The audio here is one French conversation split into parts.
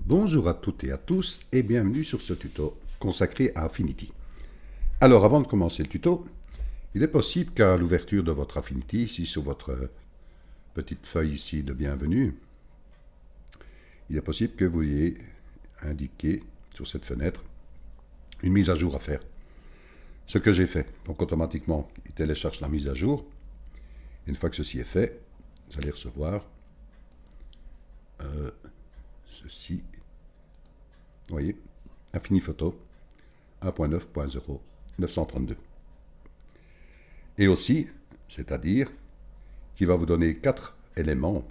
Bonjour à toutes et à tous et bienvenue sur ce tuto consacré à Affinity. Alors avant de commencer le tuto, il est possible qu'à l'ouverture de votre Affinity, ici sur votre petite feuille ici de bienvenue, il est possible que vous ayez indiqué sur cette fenêtre une mise à jour à faire. Ce que j'ai fait, donc automatiquement il télécharge la mise à jour. Une fois que ceci est fait, vous allez recevoir ceci. Vous voyez, Affinity Photo 1.9.0 932. Et aussi, c'est-à-dire qu'il va vous donner 4 éléments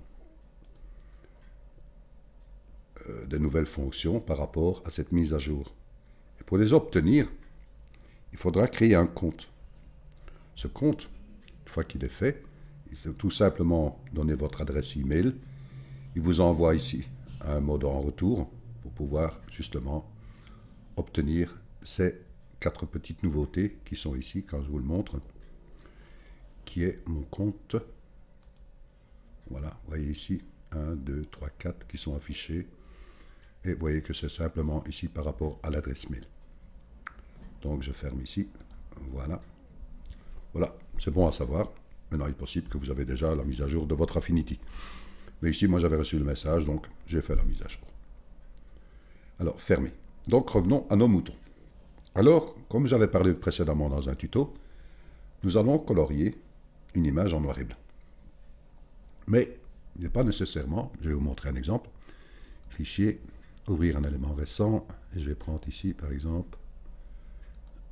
de nouvelles fonctions par rapport à cette mise à jour. Et pour les obtenir, il faudra créer un compte. Ce compte, une fois qu'il est fait, il faut tout simplement donner votre adresse email. Il vous envoie ici un mode en retour pour pouvoir justement obtenir ces 4 petites nouveautés qui sont ici quand je vous le montre, qui est mon compte. Voilà, vous voyez ici 1, 2, 3, 4 qui sont affichés et vous voyez que c'est simplement ici par rapport à l'adresse mail. Donc je ferme ici, voilà, c'est bon à savoir. Maintenant il est possible que vous avez déjà la mise à jour de votre Affinity, mais ici moi j'avais reçu le message, donc j'ai fait la mise à jour. Alors fermé. Donc revenons à nos moutons. Alors, comme j'avais parlé précédemment dans un tuto, nous allons colorier une image en noir et blanc. Mais il n'est pas nécessairement, je vais vous montrer un exemple, fichier, ouvrir un élément récent, et je vais prendre ici par exemple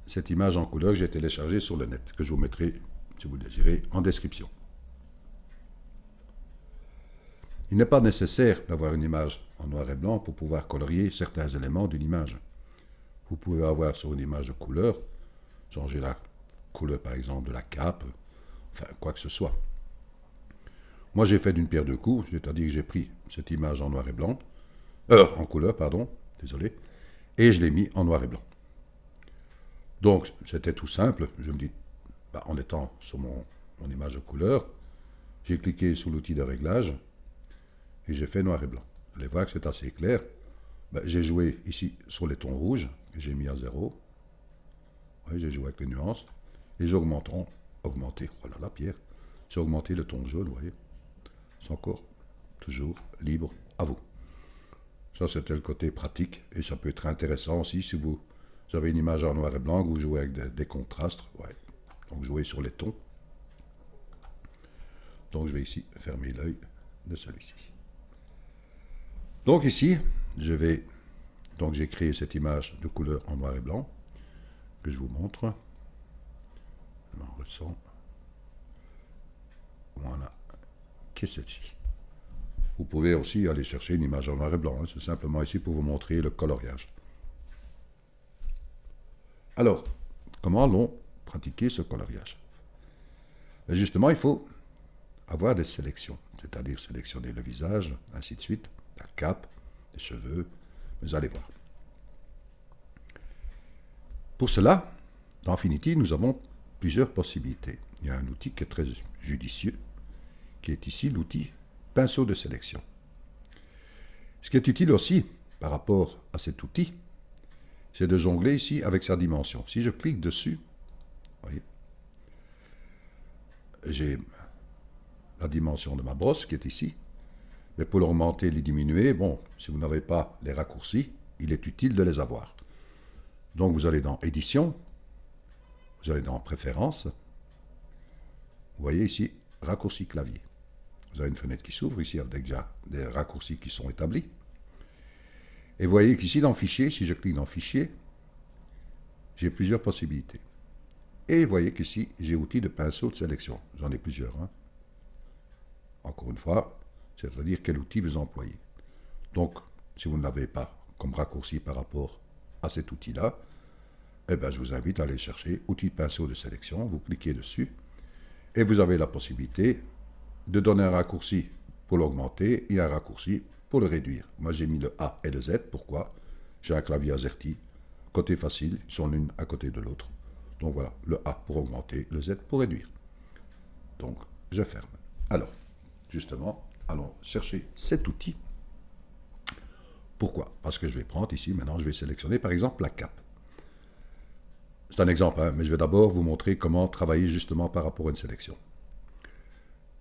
cette image en couleur que j'ai téléchargée sur le net, que je vous mettrai, si vous le désirez, en description. Il n'est pas nécessaire d'avoir une image en noir et blanc pour pouvoir colorier certains éléments d'une image. Vous pouvez avoir sur une image de couleur, changer la couleur par exemple de la cape, enfin quoi que ce soit. Moi j'ai fait d'une pierre deux coups, c'est-à-dire que j'ai pris cette image en noir et blanc, en couleur, pardon, désolé, et je l'ai mis en noir et blanc. Donc c'était tout simple, je me dis, en étant sur mon image de couleur, j'ai cliqué sur l'outil de réglage et j'ai fait noir et blanc. Vous allez voir que c'est assez clair. J'ai joué ici sur les tons rouges, que j'ai mis à 0. Ouais, j'ai joué avec les nuances. Et j'ai augmenté, oh là là, Pierre, j'ai augmenté le ton jaune, vous voyez. C'est encore toujours libre à vous. Ça, c'était le côté pratique. Et ça peut être intéressant aussi si vous avez une image en noir et blanc, que vous jouez avec des contrastes. Ouais. Donc, jouez sur les tons. Donc, je vais ici fermer l'œil de celui-ci. Donc, ici, j'ai créé cette image de couleur en noir et blanc, que je vous montre. On ressent. Voilà. Qui est celle-ci. Vous pouvez aussi aller chercher une image en noir et blanc. Hein. C'est simplement ici pour vous montrer le coloriage. Alors, comment allons pratiquer ce coloriage? Justement, il faut avoir des sélections, c'est-à-dire sélectionner le visage, ainsi de suite, la cape, les cheveux, vous allez voir. Pour cela, dans Affinity, nous avons plusieurs possibilités. Il y a un outil qui est très judicieux, qui est ici l'outil pinceau de sélection. Ce qui est utile aussi par rapport à cet outil, c'est de jongler ici avec sa dimension. Si je clique dessus, vous voyez, j'ai la dimension de ma brosse qui est ici. Mais pour l'augmenter et les diminuer, bon, si vous n'avez pas les raccourcis, il est utile de les avoir. Donc vous allez dans Édition, vous allez dans Préférences, vous voyez ici, raccourci clavier. Vous avez une fenêtre qui s'ouvre ici avec déjà des raccourcis qui sont établis. Et vous voyez qu'ici dans Fichier, si je clique dans Fichier, j'ai plusieurs possibilités. Et vous voyez qu'ici, j'ai outil de pinceau de sélection. J'en ai plusieurs. Hein. Encore une fois, c'est-à-dire quel outil vous employez. Donc, si vous ne l'avez pas comme raccourci par rapport à cet outil-là, eh bien, je vous invite à aller chercher outil de pinceau de sélection, vous cliquez dessus, et vous avez la possibilité de donner un raccourci pour l'augmenter et un raccourci pour le réduire. Moi, j'ai mis le A et le Z. Pourquoi? J'ai un clavier AZERTY. Côté facile, ils sont l'une à côté de l'autre. Donc voilà, le A pour augmenter, le Z pour réduire. Donc, je ferme. Alors, justement, allons chercher cet outil Pourquoi? Parce que je vais prendre ici, maintenant je vais sélectionner par exemple la cape. C'est un exemple, hein, mais je vais d'abord vous montrer comment travailler justement par rapport à une sélection.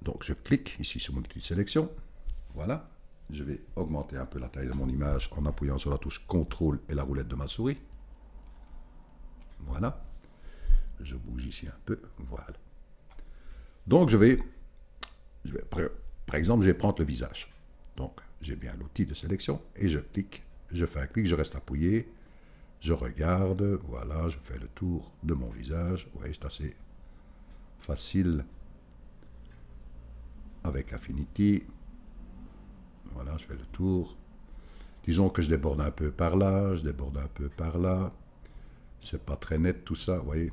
Donc je clique ici sur mon outil de sélection, voilà. Je vais augmenter un peu la taille de mon image en appuyant sur la touche CTRL et la roulette de ma souris. Voilà. Je bouge ici un peu, voilà. Donc par exemple, je vais prendre le visage. Donc j'ai bien l'outil de sélection et je clique, je fais un clic, je reste appuyé, je regarde, voilà, je fais le tour de mon visage. Vous voyez, c'est assez facile avec Affinity. Voilà, je fais le tour. Disons que je déborde un peu par là, je déborde un peu par là. C'est pas très net tout ça, vous voyez,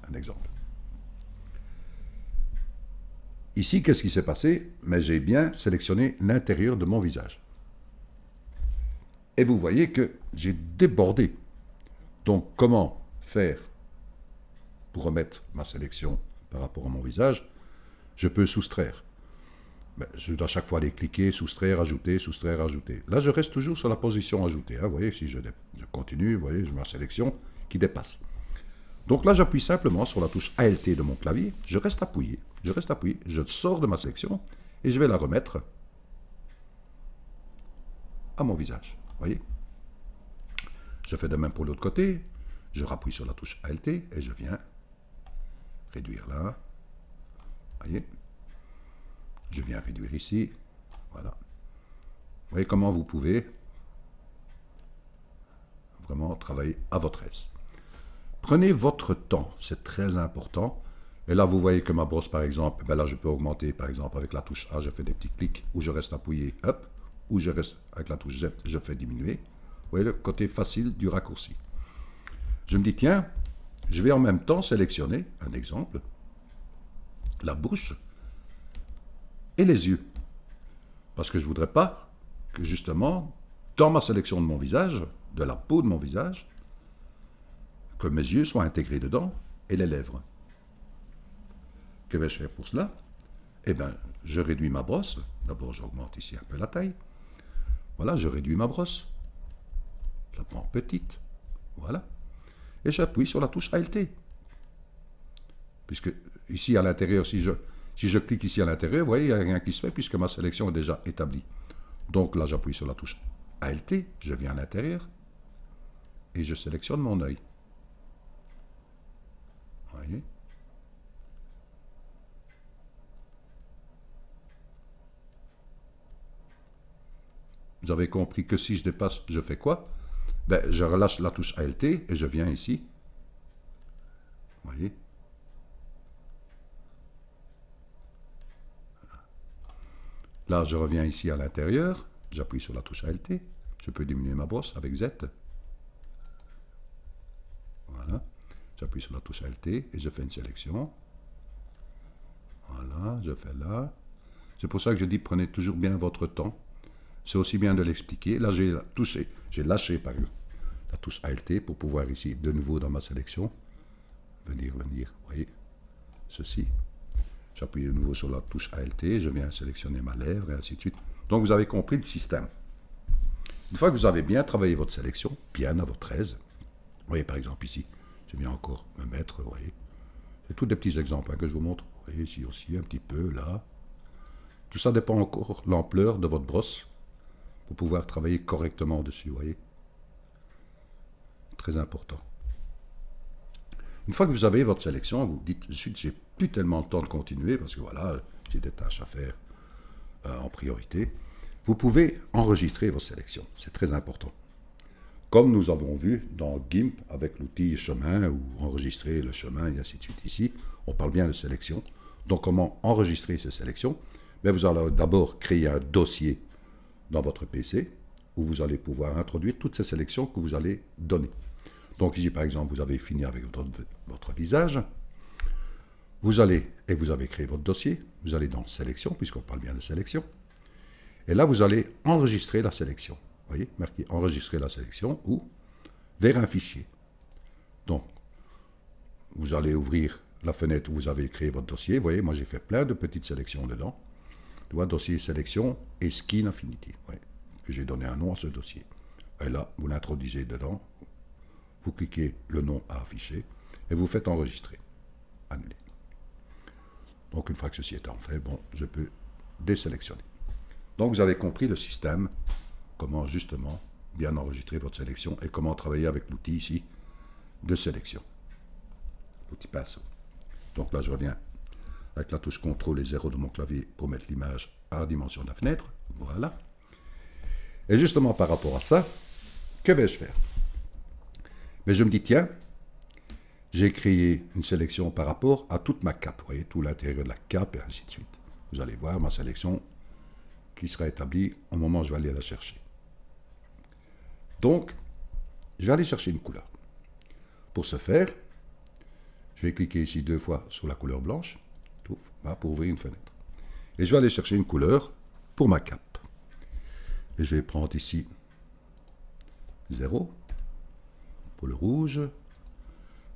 un exemple. Ici, qu'est-ce qui s'est passé? Mais j'ai bien sélectionné l'intérieur de mon visage. Et vous voyez que j'ai débordé. Donc, comment faire pour remettre ma sélection par rapport à mon visage? Je peux soustraire. Je dois à chaque fois aller cliquer, soustraire, ajouter, soustraire, ajouter. Là, je reste toujours sur la position ajoutée. Hein. Vous voyez, si je continue, vous voyez, j'ai ma sélection qui dépasse. Donc là, j'appuie simplement sur la touche ALT de mon clavier. Je reste appuyé, je sors de ma sélection et je vais la remettre à mon visage. Vous voyez? Je fais de même pour l'autre côté. Je rappuie sur la touche ALT et je viens réduire là. Vous voyez? Je viens réduire ici, voilà. Vous voyez comment vous pouvez vraiment travailler à votre aise. Prenez votre temps, c'est très important. Et là, vous voyez que ma brosse, par exemple, ben là, je peux augmenter, par exemple, avec la touche A, je fais des petits clics, ou je reste appuyé, hop, ou je reste avec la touche Z, je fais diminuer. Vous voyez le côté facile du raccourci. Je me dis, tiens, je vais en même temps sélectionner, un exemple, la bouche, et les yeux. Parce que je ne voudrais pas que justement, dans ma sélection de mon visage, de la peau de mon visage, que mes yeux soient intégrés dedans et les lèvres. Que vais-je faire pour cela? Eh bien, je réduis ma brosse. D'abord, j'augmente ici un peu la taille. Voilà, je réduis ma brosse. Je la prends petite. Voilà. Et j'appuie sur la touche ALT. Puisque ici à l'intérieur, si je clique ici à l'intérieur, vous voyez, il n'y a rien qui se fait puisque ma sélection est déjà établie. Donc là, j'appuie sur la touche ALT, je viens à l'intérieur et je sélectionne mon œil. Vous voyez? Vous avez compris que si je dépasse, je fais quoi? Ben, je relâche la touche ALT et je viens ici. Vous voyez? Là, je reviens ici à l'intérieur, j'appuie sur la touche ALT, je peux diminuer ma brosse avec Z. Voilà, j'appuie sur la touche ALT et je fais une sélection. Voilà, je fais là. C'est pour ça que je dis prenez toujours bien votre temps. C'est aussi bien de l'expliquer. Là, j'ai lâché la touche ALT pour pouvoir ici, de nouveau dans ma sélection, venir, vous voyez, ceci. J'appuie de nouveau sur la touche ALT, je viens sélectionner ma lèvre et ainsi de suite. Donc vous avez compris le système. Une fois que vous avez bien travaillé votre sélection, bien à votre aise, vous voyez par exemple ici, je viens encore me mettre, vous voyez, c'est tous des petits exemples hein, que je vous montre. Vous voyez ici aussi, un petit peu, là. Tout ça dépend encore de l'ampleur de votre brosse pour pouvoir travailler correctement dessus, vous voyez. Très important. Une fois que vous avez votre sélection, vous dites de suite, j'ai plus tellement le temps de continuer parce que voilà, j'ai des tâches à faire en priorité. Vous pouvez enregistrer vos sélections, c'est très important. Comme nous avons vu dans GIMP avec l'outil chemin ou enregistrer le chemin et ainsi de suite ici, on parle bien de sélection. Donc comment enregistrer ces sélections? Mais vous allez d'abord créer un dossier dans votre PC où vous allez pouvoir introduire toutes ces sélections que vous allez donner. Donc ici, par exemple, vous avez fini avec votre visage. Vous avez créé votre dossier. Vous allez dans Sélection, puisqu'on parle bien de sélection. Et là, vous allez enregistrer la sélection. Vous voyez, marqué Enregistrer la sélection ou vers un fichier. Donc, vous allez ouvrir la fenêtre où vous avez créé votre dossier. Vous voyez, moi, j'ai fait plein de petites sélections dedans. Tu vois, dossier sélection et Skin Affinity. Ouais, que j'ai donné un nom à ce dossier. Et là, vous l'introduisez dedans, vous cliquez le nom à afficher et vous faites enregistrer. Annuler. Donc une fois que ceci étant fait, bon, je peux désélectionner. Donc vous avez compris le système, comment justement bien enregistrer votre sélection et comment travailler avec l'outil ici de sélection. L'outil pinceau. Donc là je reviens avec la touche CTRL et 0 de mon clavier pour mettre l'image à la dimension de la fenêtre. Voilà. Et justement par rapport à ça, que vais-je faire? Mais je me dis, tiens, j'ai créé une sélection par rapport à toute ma cape. Vous voyez, tout l'intérieur de la cape et ainsi de suite. Vous allez voir ma sélection qui sera établie au moment où je vais aller la chercher. Donc, je vais aller chercher une couleur. Pour ce faire, je vais cliquer ici 2 fois sur la couleur blanche pour ouvrir une fenêtre. Et je vais aller chercher une couleur pour ma cape. Et je vais prendre ici 0 pour le rouge.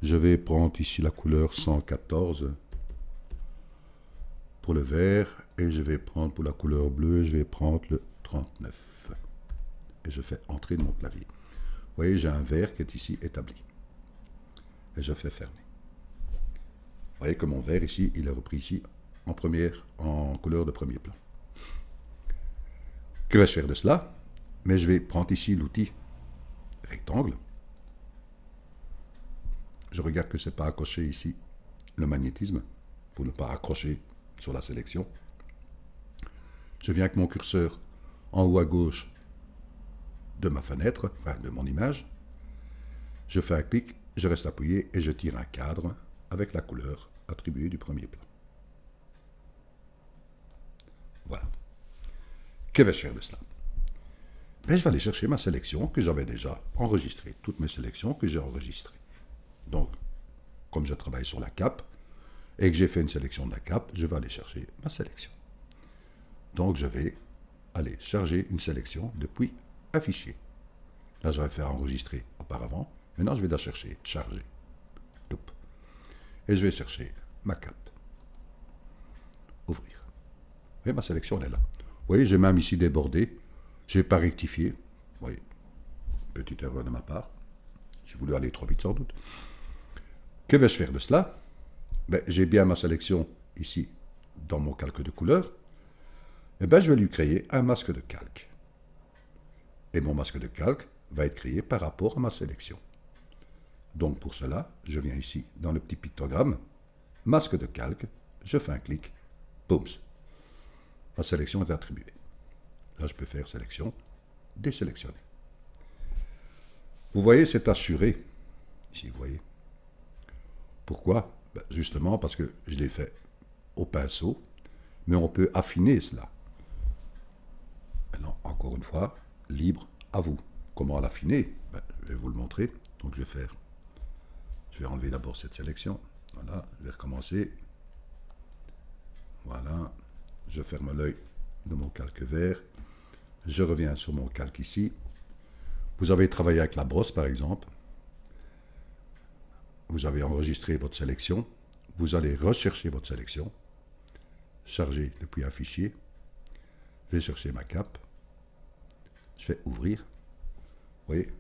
Je vais prendre ici la couleur 114 pour le vert. Et je vais prendre pour la couleur bleue, je vais prendre le 39. Et je fais entrer de mon clavier. Vous voyez, j'ai un vert qui est ici établi. Et je fais fermer. Vous voyez que mon vert ici, il est repris ici en couleur de premier plan. Que vais-je faire de cela? Mais je vais prendre ici l'outil rectangle. Je regarde que ce n'est pas accroché ici le magnétisme pour ne pas accrocher sur la sélection. Je viens avec mon curseur en haut à gauche de ma fenêtre, enfin de mon image. Je fais un clic, je reste appuyé et je tire un cadre avec la couleur attribuée du premier plan. Voilà. Que vais-je faire de cela? Ben, je vais aller chercher ma sélection que j'avais déjà enregistrée, toutes mes sélections que j'ai enregistrées. Donc, comme je travaille sur la cape et que j'ai fait une sélection de la cape, je vais aller chercher ma sélection. Donc, je vais aller charger une sélection depuis un fichier. Là, j'avais fait enregistrer auparavant. Maintenant, je vais la chercher, charger. Et je vais chercher ma cape. Ouvrir. Et ma sélection, elle est là. Vous voyez, j'ai même ici débordé. Je n'ai pas rectifié. Vous voyez, petite erreur de ma part. J'ai voulu aller trop vite sans doute. Que vais-je faire de cela? Ben, j'ai bien ma sélection ici dans mon calque de couleur. Et ben, je vais lui créer un masque de calque. Et mon masque de calque va être créé par rapport à ma sélection. Donc pour cela, je viens ici dans le petit pictogramme, masque de calque, je fais un clic, boum. Ma sélection est attribuée. Là, je peux faire sélection, désélectionner. Vous voyez, c'est assuré. Ici, vous voyez. Pourquoi? Ben, justement parce que je l'ai fait au pinceau, mais on peut affiner cela. Maintenant, encore une fois, libre à vous. Comment l'affiner? Ben, je vais vous le montrer. Donc, je vais enlever d'abord cette sélection. Voilà, je vais recommencer. Voilà, je ferme l'œil de mon calque vert. Je reviens sur mon calque ici. Vous avez travaillé avec la brosse, par exemple. Vous avez enregistré votre sélection. Vous allez rechercher votre sélection. Charger depuis un fichier. Je vais chercher ma cape. Je fais ouvrir. Vous voyez,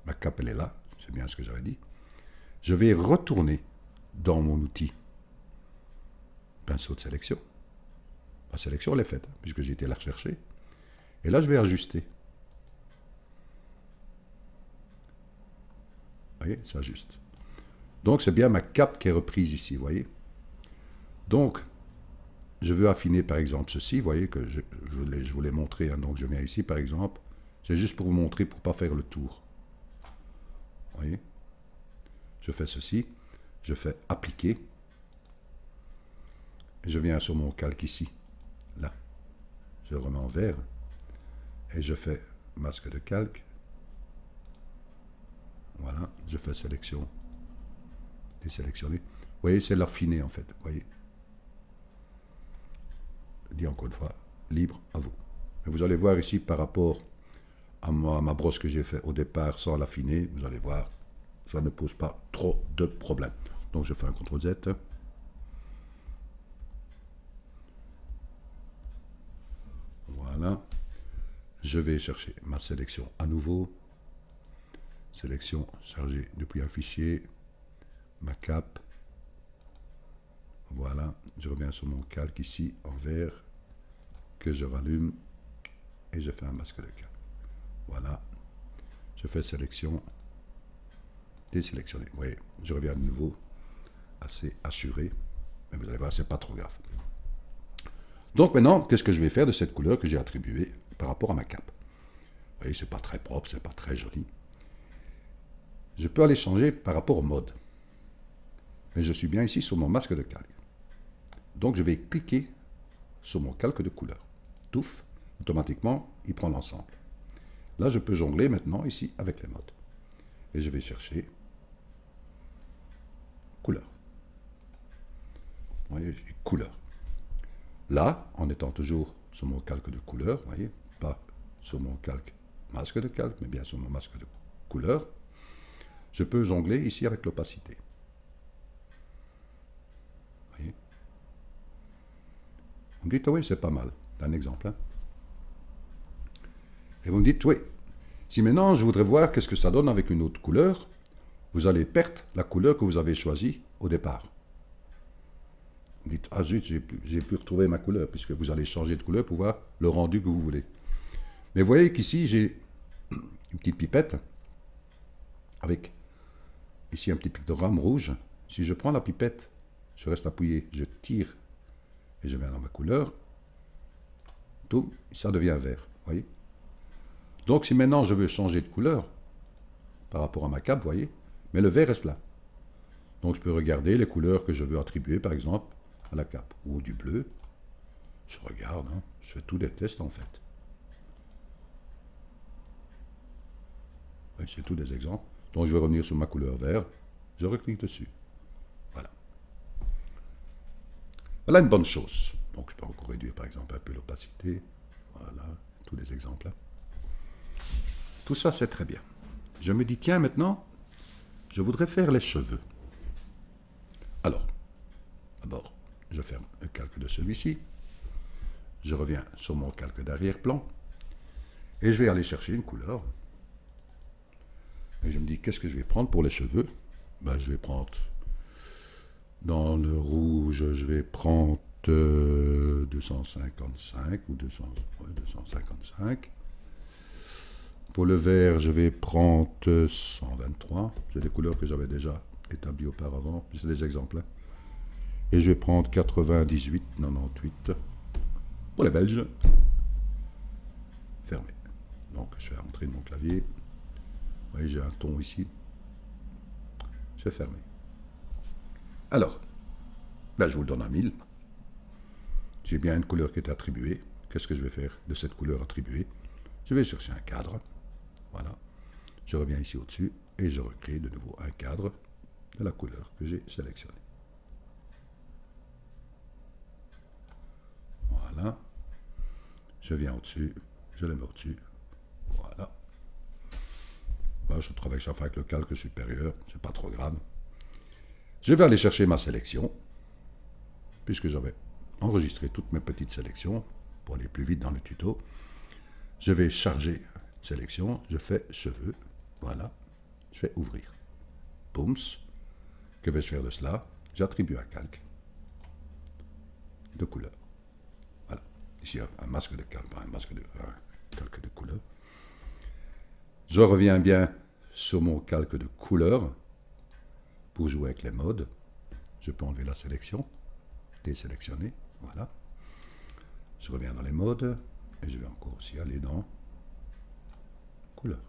ma cape, elle est là. C'est bien ce que j'avais dit. Je vais retourner dans mon outil pinceau de sélection. La sélection, elle est faite, puisque j'ai été la rechercher. Et là, je vais ajuster. Vous voyez, ça ajuste. Donc, c'est bien ma cape qui est reprise ici, vous voyez. Donc, je veux affiner, par exemple, ceci. Vous voyez que je vous l'ai montré. Hein, donc, je viens ici, par exemple. C'est juste pour vous montrer, pour ne pas faire le tour. Vous voyez. Je fais ceci. Je fais appliquer. Et je viens sur mon calque ici. Là. Je remets en vert. Et je fais masque de calque. Voilà. Je fais sélection. Désélectionner. Vous voyez, c'est l'affiner, en fait. Vous voyez. Je dis encore une fois, libre à vous. Et vous allez voir ici, par rapport à ma brosse que j'ai fait au départ sans l'affiner, vous allez voir, ça ne pose pas trop de problèmes. Donc je fais un CTRL Z. Voilà. je vais chercher ma sélection à nouveau. Sélection chargée depuis un fichier. Ma cape. Voilà, je reviens sur mon calque ici en vert que je rallume et je fais un masque de calque. Voilà, je fais sélection, désélectionner. Vous voyez, je reviens de nouveau assez assuré, mais vous allez voir, c'est pas trop grave. Donc maintenant, qu'est-ce que je vais faire de cette couleur que j'ai attribuée par rapport à ma cape? Vous voyez, c'est pas très propre, c'est pas très joli. Je peux aller changer par rapport au mode. Mais je suis bien ici sur mon masque de calque. Donc je vais cliquer sur mon calque de couleur. Touf, automatiquement, il prend l'ensemble. Là, je peux jongler maintenant ici avec les modes. Et je vais chercher couleur. Vous voyez, j'ai couleur. Là, en étant toujours sur mon calque de couleur, vous voyez, pas sur mon calque masque de calque, mais bien sur mon masque de couleur, je peux jongler ici avec l'opacité. Vous voyez? Vous me dites, oui, c'est pas mal. C'est un exemple. Hein? Et vous me dites, oui, si maintenant je voudrais voir qu'est-ce que ça donne avec une autre couleur, vous allez perdre la couleur que vous avez choisie au départ. Vous dites, ah zut, j'ai pu retrouver ma couleur, puisque vous allez changer de couleur pour voir le rendu que vous voulez. Mais vous voyez qu'ici, j'ai une petite pipette avec ici un petit pictogramme rouge. Si je prends la pipette, je reste appuyé, je tire et je viens dans ma couleur, tout, ça devient vert. Voyez. Donc si maintenant je veux changer de couleur par rapport à ma cape, voyez, mais le vert reste là. Donc je peux regarder les couleurs que je veux attribuer, par exemple, à la cape, ou du bleu. Je regarde, hein, je fais tous des tests en fait. Oui, c'est tous des exemples. Donc je vais revenir sur ma couleur vert, je reclique dessus. Voilà. Voilà une bonne chose. Donc je peux encore réduire par exemple un peu l'opacité. Voilà, tous les exemples. Hein. Tout ça c'est très bien. Je me dis, tiens maintenant, je voudrais faire les cheveux. Alors, d'abord, je ferme le calque de celui-ci. Je reviens sur mon calque d'arrière-plan. Et je vais aller chercher une couleur. Et je me dis, qu'est-ce que je vais prendre pour les cheveux? Ben, je vais prendre, dans le rouge, je vais prendre 255 ou 255. Pour le vert, je vais prendre 123. C'est des couleurs que j'avais déjà établies auparavant. C'est des exemples. Hein. Et je vais prendre 98, 98. Pour les Belges. Fermé. Donc, je vais rentrer de mon clavier. Vous voyez, j'ai un ton ici. Je vais fermer. Alors, ben, je vous le donne à 1000. J'ai bien une couleur qui est attribuée. Qu'est-ce que je vais faire de cette couleur attribuée? Je vais chercher un cadre. Voilà. Je reviens ici au-dessus et je recrée de nouveau un cadre de la couleur que j'ai sélectionnée. Voilà. Je viens au-dessus. Je le mets au-dessus. Voilà. Voilà. Je travaille chaque fois avec le calque supérieur. C'est pas trop grave. Je vais aller chercher ma sélection, puisque j'avais enregistré toutes mes petites sélections pour aller plus vite dans le tuto. Je vais charger sélection, je fais cheveux, voilà, je fais ouvrir. Boums. Que vais-je faire de cela? J'attribue un calque de couleur. Voilà. Ici, un masque de calque, un calque de couleur. Je reviens bien sur mon calque de couleur pour jouer avec les modes. Je peux enlever la sélection, désélectionner, voilà. Je reviens dans les modes et je vais encore aussi aller dans couleur.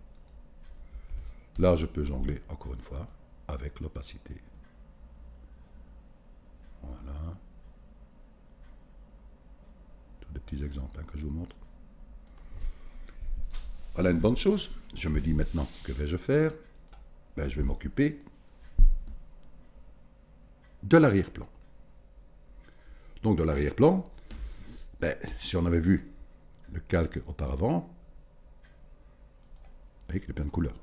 Là, je peux jongler encore une fois avec l'opacité. Voilà. Tous des petits exemples hein, que je vous montre. Voilà une bonne chose. Je me dis maintenant, que vais-je faire? Ben, je vais m'occuper de l'arrière-plan. Donc de l'arrière-plan, ben, si on avait vu le calque auparavant, vous voyez qu'il y a plein de couleurs.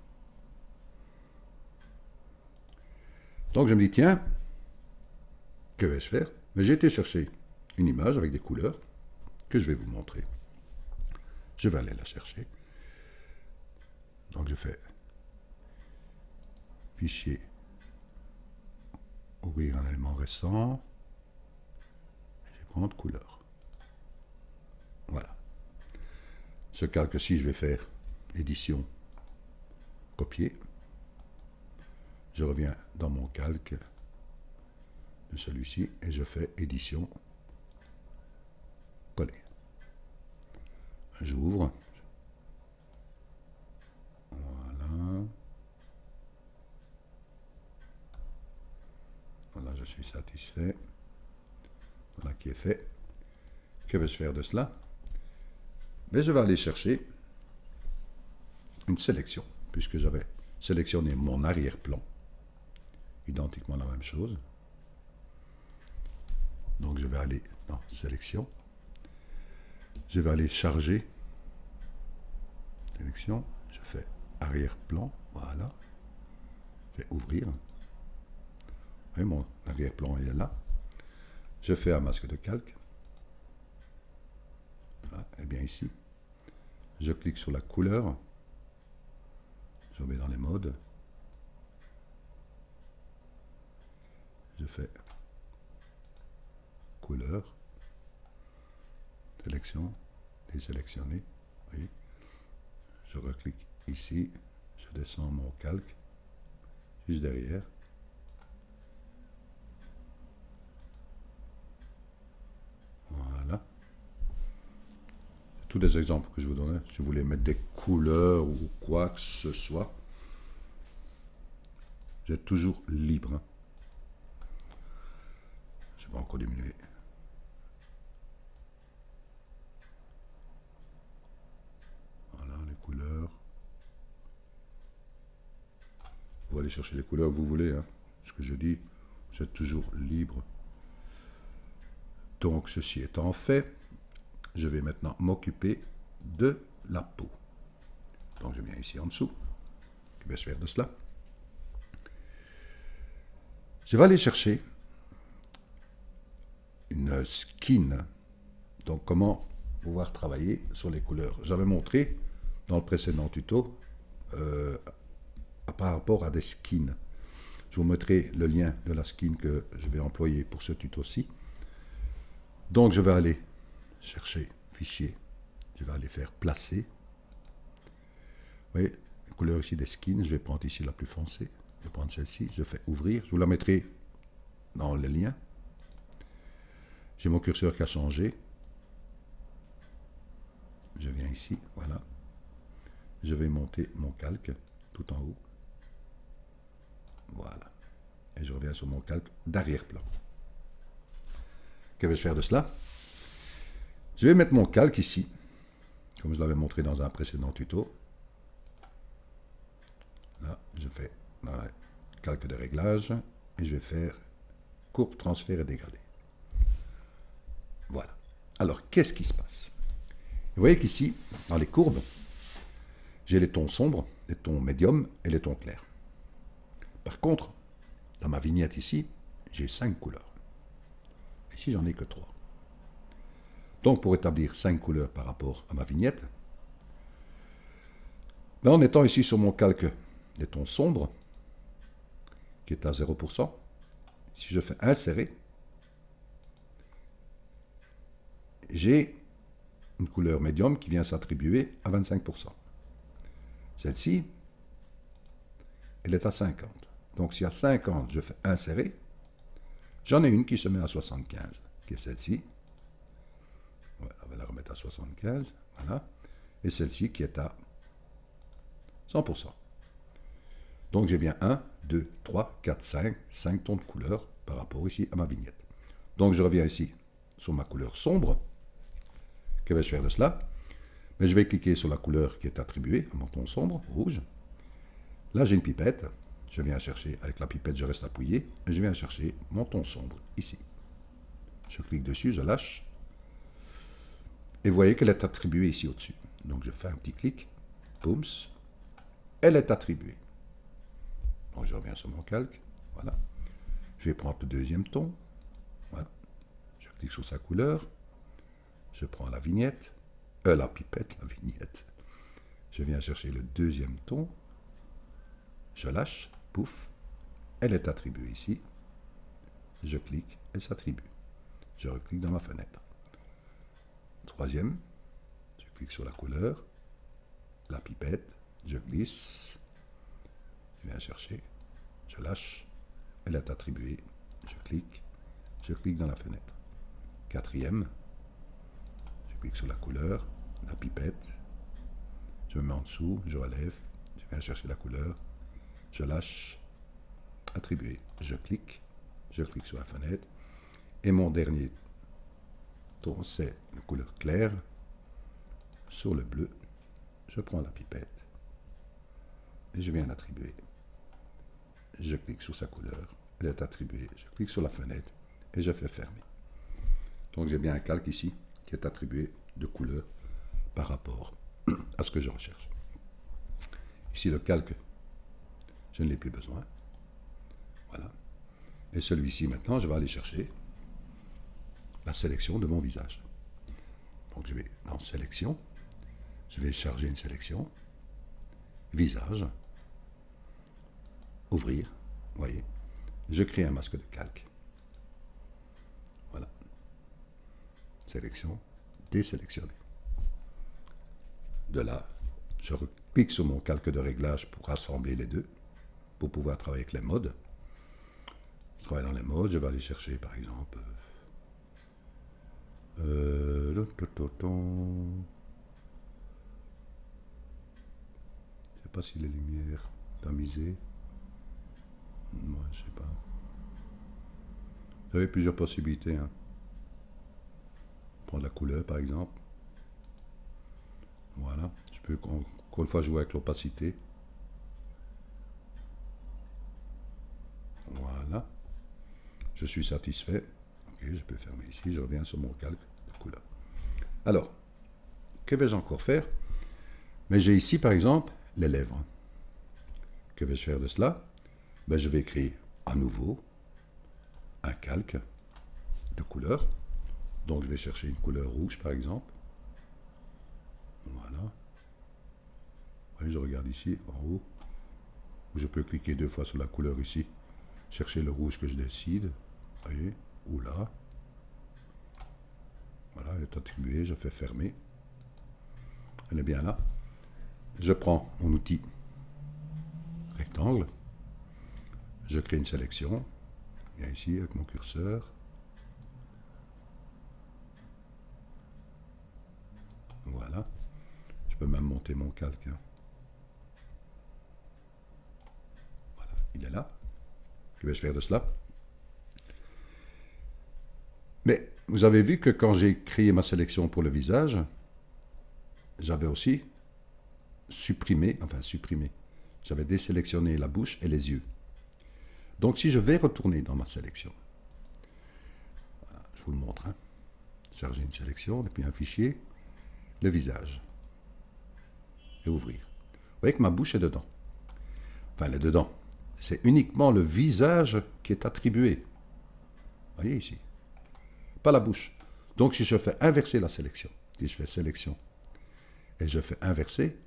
Donc je me dis, tiens, que vais-je faire? Mais j'ai été chercher une image avec des couleurs que je vais vous montrer. Je vais aller la chercher. Donc je fais fichier, ouvrir un élément récent, et je vais prendre couleur. Voilà. Ce calque-ci, je vais faire édition, copier. Je reviens dans mon calque de celui-ci et je fais édition, coller. J'ouvre. Voilà. Voilà, je suis satisfait. Voilà qui est fait. Que vais-je faire de cela? Mais je vais aller chercher une sélection, puisque j'avais sélectionné mon arrière-plan. Identiquement la même chose. Donc je vais aller dans sélection. Je vais aller charger. Sélection. Je fais arrière-plan. Voilà. Je vais ouvrir. Et mon arrière-plan est là. Je fais un masque de calque. Voilà. Et bien ici, je clique sur la couleur. Je vais dans les modes. Je fais couleur, sélection, désélectionner. Oui. Je reclique ici, je descends mon calque, juste derrière. Voilà. Tous les exemples que je vous donnais, si vous voulez mettre des couleurs ou quoi que ce soit, vous êtes toujours libre. Je vais encore diminuer. Voilà les couleurs. Vous allez chercher les couleurs que vous voulez. Hein. Ce que je dis, vous êtes toujours libre. Donc ceci étant fait, je vais maintenant m'occuper de la peau. Donc je viens ici en dessous. Je vais faire de cela. Je vais aller chercher une skin. Donc comment pouvoir travailler sur les couleurs. J'avais montré dans le précédent tuto par rapport à des skins. Je vous mettrai le lien de la skin que je vais employer pour ce tuto-ci. Donc je vais aller chercher fichier. Je vais aller faire placer. Vous voyez, la couleur ici des skins. Je vais prendre ici la plus foncée. Je vais prendre celle-ci. Je fais ouvrir. Je vous la mettrai dans le lien. J'ai mon curseur qui a changé. Je viens ici, voilà. Je vais monter mon calque tout en haut. Voilà. Et je reviens sur mon calque d'arrière-plan. Que vais-je faire de cela? Je vais mettre mon calque ici, comme je l'avais montré dans un précédent tuto. Là, je fais dans le calque de réglage et je vais faire courbe, transfert et dégradé. Voilà. Alors, qu'est-ce qui se passe? Vous voyez qu'ici, dans les courbes, j'ai les tons sombres, les tons médiums et les tons clairs. Par contre, dans ma vignette ici, j'ai 5 couleurs. Ici, j'en ai que 3. Donc, pour établir 5 couleurs par rapport à ma vignette, ben, en étant ici sur mon calque des tons sombres, qui est à 0%, si je fais insérer, j'ai une couleur médium qui vient s'attribuer à 25%. Celle-ci, elle est à 50. Donc si à 50, je fais insérer, j'en ai une qui se met à 75, qui est celle-ci. Ouais, on va la remettre à 75, voilà. Et celle-ci qui est à 100%. Donc j'ai bien 1, 2, 3, 4, 5 tons de couleur par rapport ici à ma vignette. Donc je reviens ici sur ma couleur sombre. Que vais-je faire de cela? Mais je vais cliquer sur la couleur qui est attribuée à mon ton sombre, rouge. Là, j'ai une pipette. Je viens chercher, avec la pipette, je reste appuyé. Et je viens chercher mon ton sombre, ici. Je clique dessus, je lâche. Et vous voyez qu'elle est attribuée ici au-dessus. Donc, je fais un petit clic. Boum. Elle est attribuée. Donc, je reviens sur mon calque. Voilà. Je vais prendre le deuxième ton. Voilà. Je clique sur sa couleur. Je prends la vignette. la pipette, la vignette. Je viens chercher le deuxième ton. Je lâche, pouf, elle est attribuée ici. Je clique, elle s'attribue. Je reclique dans ma fenêtre. Troisième, je clique sur la couleur, la pipette, je glisse, je viens chercher, je lâche, elle est attribuée, je clique dans la fenêtre. Quatrième, je clique sur la couleur, la pipette, je me mets en dessous, je relève, je viens chercher la couleur, je lâche, attribué, je clique sur la fenêtre, et mon dernier ton, c'est la couleur claire, sur le bleu, je prends la pipette, et je viens l'attribuer. Je clique sur sa couleur, elle est attribuée, je clique sur la fenêtre, et je fais fermer. Donc j'ai bien un calque ici, qui est attribué de couleur par rapport à ce que je recherche. Ici le calque, je ne l'ai plus besoin. Voilà. Et celui-ci maintenant, je vais aller chercher la sélection de mon visage. Donc je vais dans sélection, je vais charger une sélection, visage, ouvrir, vous voyez, je crée un masque de calque. Voilà. Sélection, désélectionner. De là, je clique sur mon calque de réglage pour rassembler les deux, pour pouvoir travailler avec les modes. Je travaille dans les modes, je vais aller chercher par exemple je sais pas si les lumières tamisées, moi je sais pas. Vous avez plusieurs possibilités, hein. Prendre la couleur par exemple. Voilà, je peux encore une fois jouer avec l'opacité. Voilà, je suis satisfait. Ok, je peux fermer ici, je reviens sur mon calque de couleur. Alors, que vais-je encore faire? Mais j'ai ici par exemple les lèvres. Que vais-je faire de cela? Ben, je vais créer à nouveau un calque de couleur. Donc je vais chercher une couleur rouge par exemple. Voilà. Oui, je regarde ici en haut. Je peux cliquer deux fois sur la couleur ici. Chercher le rouge que je décide. Vous voyez, ou là. Voilà, elle est attribuée, je fais fermer. Elle est bien là. Je prends mon outil rectangle. Je crée une sélection. Je viens ici avec mon curseur. Voilà. Je peux même monter mon calque. Voilà, il est là. Que vais-je faire de cela? Mais vous avez vu que quand j'ai créé ma sélection pour le visage, j'avais aussi supprimé, j'avais désélectionné la bouche et les yeux. Donc si je vais retourner dans ma sélection, voilà, je vous le montre, hein. Charger une sélection, et puis un fichier, le visage, et ouvrir. Vous voyez que ma bouche est dedans. Enfin, elle est dedans. C'est uniquement le visage qui est attribué. Vous voyez ici. Pas la bouche. Donc si je fais inverser la sélection, si je fais sélection, et je fais inverser,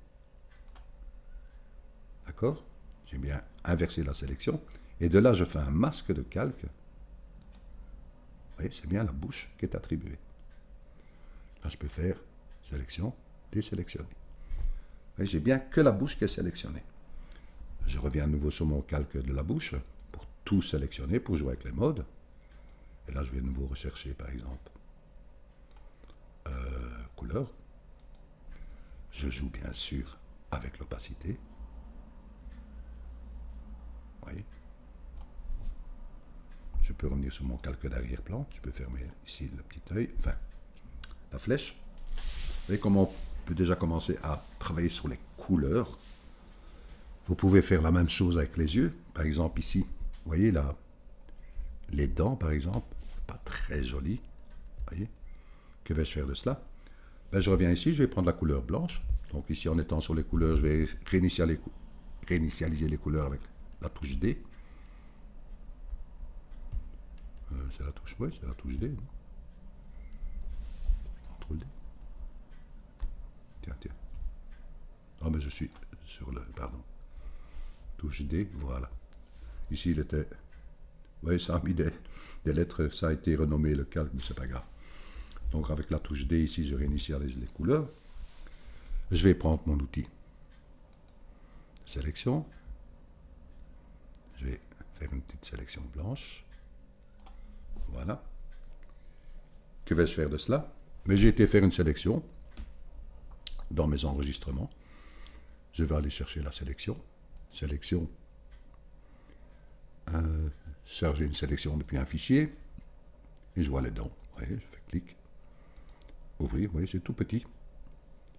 d'accord? J'ai bien inversé la sélection, et de là je fais un masque de calque. Vous voyez, c'est bien la bouche qui est attribuée. Là je peux faire sélection, désélectionner. J'ai bien que la bouche qui est sélectionnée. Je reviens à nouveau sur mon calque de la bouche pour tout sélectionner, pour jouer avec les modes. Et là, je vais de nouveau rechercher, par exemple, couleur. Je joue bien sûr avec l'opacité. Vous voyez. Je peux revenir sur mon calque d'arrière-plan. Je peux fermer ici le petit œil, enfin, la flèche. Vous voyez comment on peut déjà commencer à travailler sur les couleurs. Vous pouvez faire la même chose avec les yeux. Par exemple, ici, vous voyez là, les dents, par exemple, pas très jolies. Vous voyez. Que vais-je faire de cela? Ben, je reviens ici, je vais prendre la couleur blanche. Donc ici, en étant sur les couleurs, je vais réinitialiser les couleurs avec la touche D. C'est la touche D. CTRL D. je suis sur le... Pardon. Touche D, voilà. Ici, il était... Vous voyez, ça a mis des lettres, ça a été renommé le calque, mais c'est pas grave. Donc avec la touche D, ici, je réinitialise les couleurs. Je vais prendre mon outil. Sélection. Je vais faire une petite sélection blanche. Voilà. Que vais-je faire de cela? Mais j'ai été faire une sélection dans mes enregistrements. Je vais aller chercher la sélection. Sélection. Charger une sélection depuis un fichier. Et je vois les dents. Vous voyez, je fais clic. Ouvrir, vous voyez, c'est tout petit.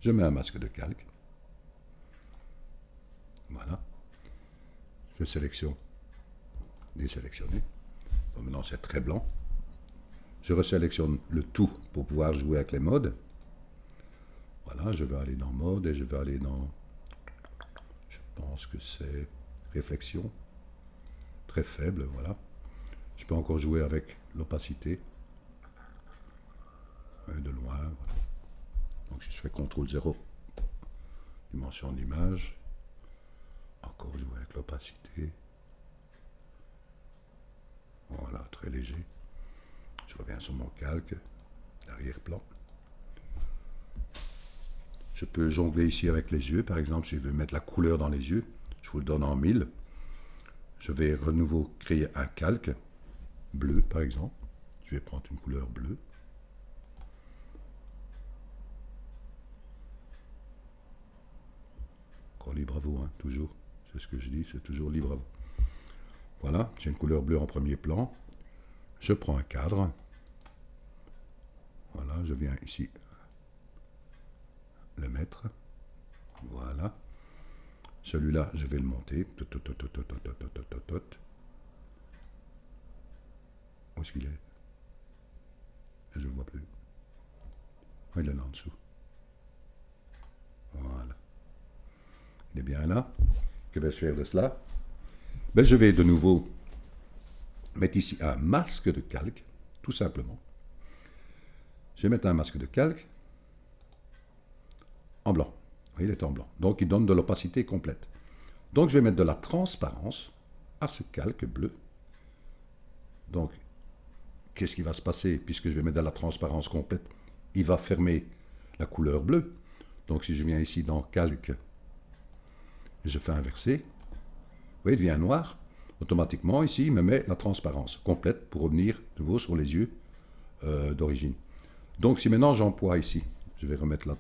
Je mets un masque de calque. Voilà. Je fais sélection. Désélectionner. Bon, maintenant, c'est très blanc. Je resélectionne le tout pour pouvoir jouer avec les modes. Voilà, je vais aller dans mode et je vais aller dans... Je pense que c'est réflexion. Très faible, voilà. Je peux encore jouer avec l'opacité. De loin. Voilà. Donc si je fais CTRL 0, dimension d'image, encore jouer avec l'opacité. Voilà, très léger. Je reviens sur mon calque, l'arrière-plan. Je peux jongler ici avec les yeux, par exemple, si je veux mettre la couleur dans les yeux, je vous le donne en 1000. Je vais de nouveau créer un calque, bleu par exemple. Je vais prendre une couleur bleue. Encore libre à vous, hein, toujours. C'est ce que je dis, c'est toujours libre à vous. Voilà, j'ai une couleur bleue en premier plan. Je prends un cadre. Voilà, je viens ici le mettre. Voilà. Celui-là, je vais le monter. Où est-ce qu'il est? Je ne le vois plus. Oh, il est là en dessous. Voilà. Il est bien là. Que vais-je faire de cela? Ben, je vais de nouveau mettre ici un masque de calque, tout simplement. Je vais mettre un masque de calque en blanc. Il est en blanc. Donc, il donne de l'opacité complète. Donc, je vais mettre de la transparence à ce calque bleu. Donc, qu'est-ce qui va se passer puisque je vais mettre de la transparence complète? Il va fermer la couleur bleue. Donc, si je viens ici dans calque, et je fais inverser, vous voyez, il devient noir. Automatiquement, ici, il me met la transparence complète pour revenir de nouveau sur les yeux d'origine. Donc, si maintenant j'emploie ici, je vais remettre la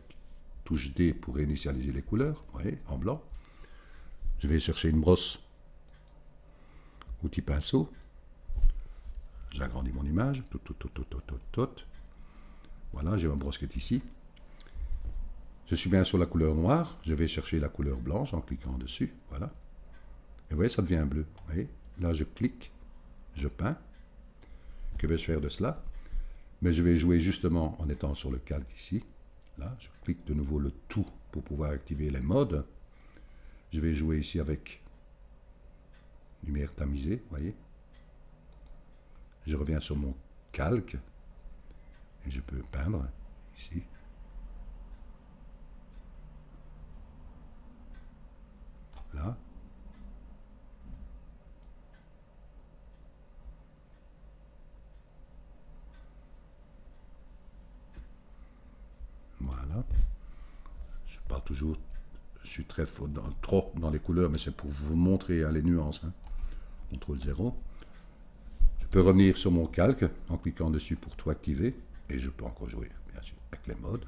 touche D pour réinitialiser les couleurs, vous voyez, en blanc. Je vais chercher une brosse, outil pinceau. J'agrandis mon image. Voilà, j'ai ma brosse qui est ici. Je suis bien sur la couleur noire. Je vais chercher la couleur blanche en cliquant dessus. Voilà. Et vous voyez, ça devient bleu. Vous voyez, là, je clique, je peins. Que vais-je faire de cela? Mais je vais jouer justement en étant sur le calque ici. Là, je clique de nouveau le tout pour pouvoir activer les modes. Je vais jouer ici avec lumière tamisée, vous voyez. Je reviens sur mon calque et je peux peindre ici. Là. Voilà. Je parle toujours, je suis très fort trop dans les couleurs, mais c'est pour vous montrer les nuances. Hein. CTRL 0. Je peux revenir sur mon calque en cliquant dessus pour tout activer. Et je peux encore jouer, bien sûr, avec les modes.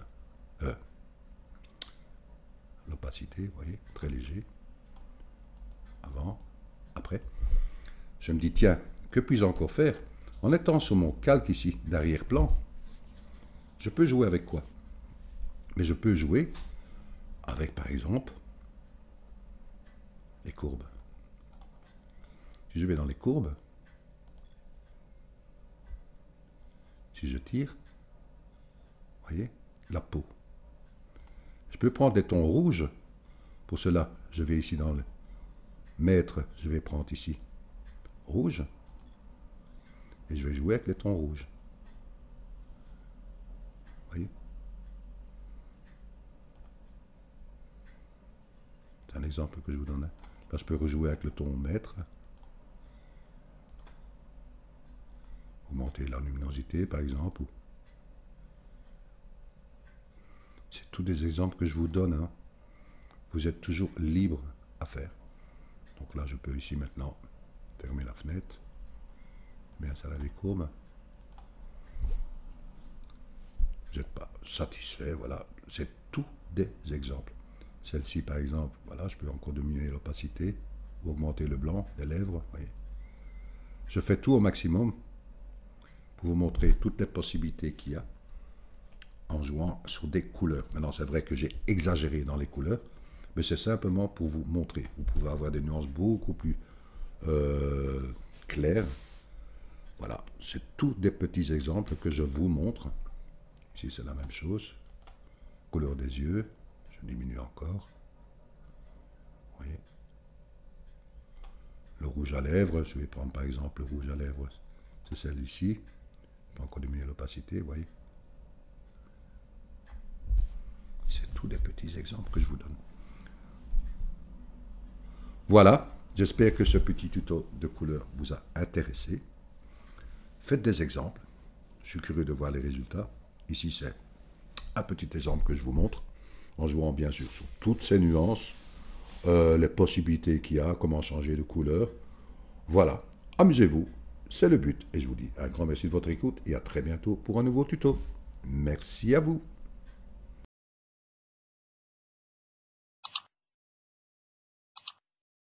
L'opacité, vous voyez, très léger. Avant, après. Je me dis, tiens, que puis-je encore faire? En étant sur mon calque ici, d'arrière-plan, je peux jouer avec quoi? Mais je peux jouer avec, par exemple, les courbes. Si je vais dans les courbes, si je tire, vous voyez, la peau. Je peux prendre des tons rouges. Pour cela, je vais ici dans le mettre, je vais prendre ici rouge. Et je vais jouer avec les tons rouges. Vous voyez? exemple que je vous donne. Là, je peux rejouer avec le ton maître. Augmenter la luminosité, par exemple. C'est tous des exemples que je vous donne. Hein. Vous êtes toujours libre à faire. Donc là, je peux ici maintenant fermer la fenêtre. Bien, ça les courbes. Vous n'êtes pas satisfait, voilà. C'est tous des exemples. Celle-ci, par exemple, voilà, je peux encore diminuer l'opacité ou augmenter le blanc des lèvres. Voyez. Je fais tout au maximum pour vous montrer toutes les possibilités qu'il y a en jouant sur des couleurs. Maintenant, c'est vrai que j'ai exagéré dans les couleurs, mais c'est simplement pour vous montrer. Vous pouvez avoir des nuances beaucoup plus claires. Voilà, c'est tous des petits exemples que je vous montre. Ici, c'est la même chose. Couleur des yeux, je diminue encore. Vous voyez. Le rouge à lèvres, je vais prendre par exemple le rouge à lèvres, c'est celle-ci. Je peux encore diminuer l'opacité, vous voyez. C'est tous des petits exemples que je vous donne. Voilà, j'espère que ce petit tuto de couleur vous a intéressé. Faites des exemples. Je suis curieux de voir les résultats. Ici, c'est un petit exemple que je vous montre, en jouant bien sûr sur toutes ces nuances, les possibilités qu'il y a, comment changer de couleur. Voilà, amusez-vous, c'est le but. Et je vous dis un grand merci de votre écoute et à très bientôt pour un nouveau tuto. Merci à vous.